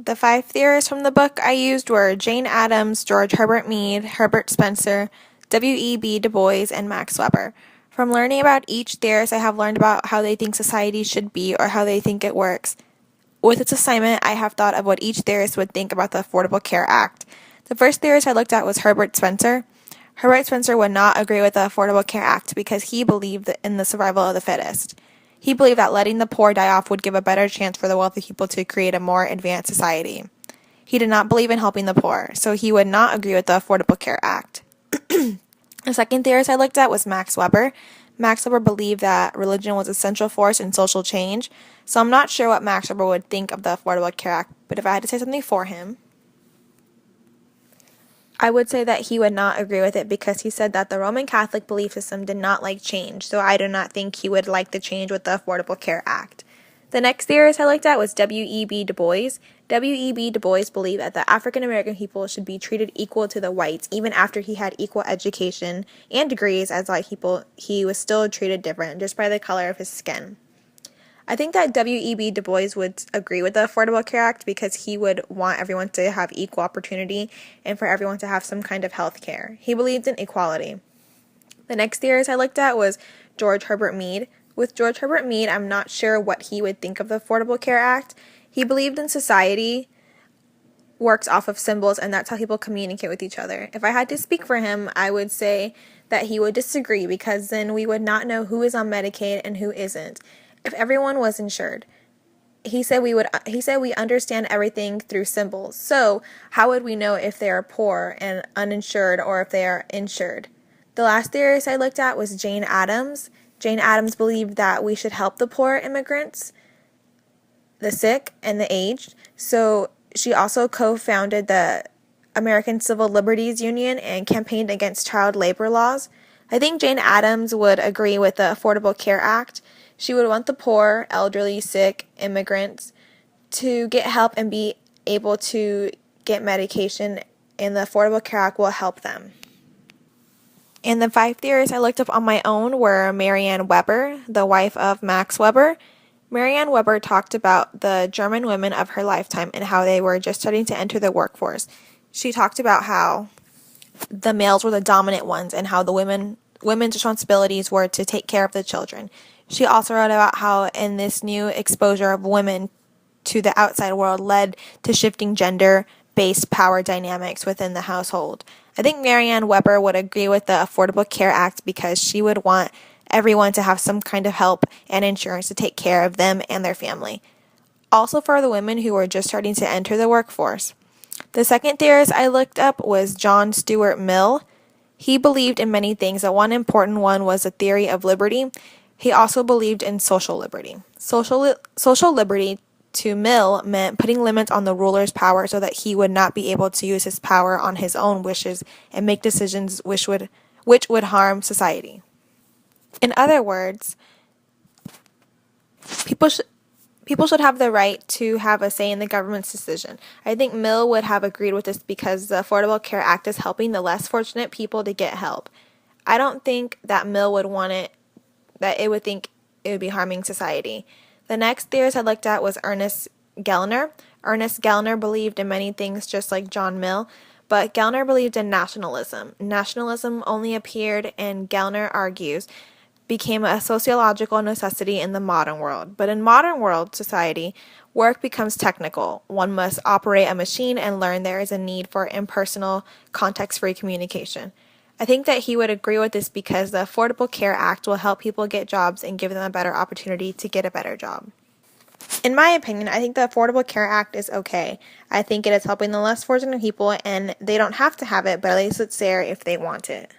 The 5 theorists from the book I used were Jane Addams, George Herbert Mead, Herbert Spencer, W.E.B. Du Bois, and Max Weber. From learning about each theorist, I have learned about how they think society should be or how they think it works. With this assignment, I have thought of what each theorist would think about the Affordable Care Act. The first theorist I looked at was Herbert Spencer. Herbert Spencer would not agree with the Affordable Care Act because he believed in the survival of the fittest. He believed that letting the poor die off would give a better chance for the wealthy people to create a more advanced society. He did not believe in helping the poor, so he would not agree with the Affordable Care Act. The second theorist I looked at was Max Weber. Max Weber believed that religion was a central force in social change, so I'm not sure what Max Weber would think of the Affordable Care Act, but if I had to say something for him, I would say that he would not agree with it because he said that the Roman Catholic belief system did not like change, so I do not think he would like the change with the Affordable Care Act. The next theorist I looked at was W.E.B. Du Bois. W.E.B. Du Bois believed that the African American people should be treated equal to the whites, even after he had equal education and degrees as white people. He was still treated different just by the color of his skin. I think that W.E.B. Du Bois would agree with the Affordable Care Act because he would want everyone to have equal opportunity and for everyone to have some kind of health care. He believed in equality. The next theorist I looked at was George Herbert Mead. With George Herbert Mead, I'm not sure what he would think of the Affordable Care Act. He believed in society works off of symbols and that's how people communicate with each other. If I had to speak for him, I would say that he would disagree because then we would not know who is on Medicaid and who isn't if everyone was insured. He said we understand everything through symbols. So, how would we know if they are poor and uninsured or if they are insured? The last theorist I looked at was Jane Addams. Jane Addams believed that we should help the poor immigrants, the sick, and the aged. So, she also co-founded the American Civil Liberties Union and campaigned against child labor laws. I think Jane Addams would agree with the Affordable Care Act. She would want the poor, elderly, sick, immigrants to get help and be able to get medication, and the Affordable Care Act will help them. And the 5 theorists I looked up on my own were Marianne Weber, the wife of Max Weber. Marianne Weber talked about the German women of her lifetime and how they were just starting to enter the workforce. She talked about how the males were the dominant ones and how the women's responsibilities were to take care of the children. She also wrote about how in this new exposure of women to the outside world led to shifting gender-based power dynamics within the household. I think Marianne Weber would agree with the Affordable Care Act because she would want everyone to have some kind of help and insurance to take care of them and their family. Also for the women who were just starting to enter the workforce. The second theorist I looked up was John Stuart Mill. He believed in many things, but one important one was the theory of liberty. He also believed in social liberty. Social liberty to Mill meant putting limits on the ruler's power so that he would not be able to use his power on his own wishes and make decisions which would harm society. In other words, people should have the right to have a say in the government's decision. I think Mill would have agreed with this because the Affordable Care Act is helping the less fortunate people to get help. I don't think that Mill would want it, that it would think it would be harming society. The next theorist I looked at was Ernest Gellner. Ernest Gellner believed in many things just like John Mill, but Gellner believed in nationalism. Nationalism only appeared, and Gellner argues, became a sociological necessity in the modern world. But in modern world society, work becomes technical. One must operate a machine and learn there is a need for impersonal, context-free communication. I think that he would agree with this because the Affordable Care Act will help people get jobs and give them a better opportunity to get a better job. In my opinion, I think the Affordable Care Act is okay. I think it is helping the less fortunate people and they don't have to have it, but at least it's there if they want it.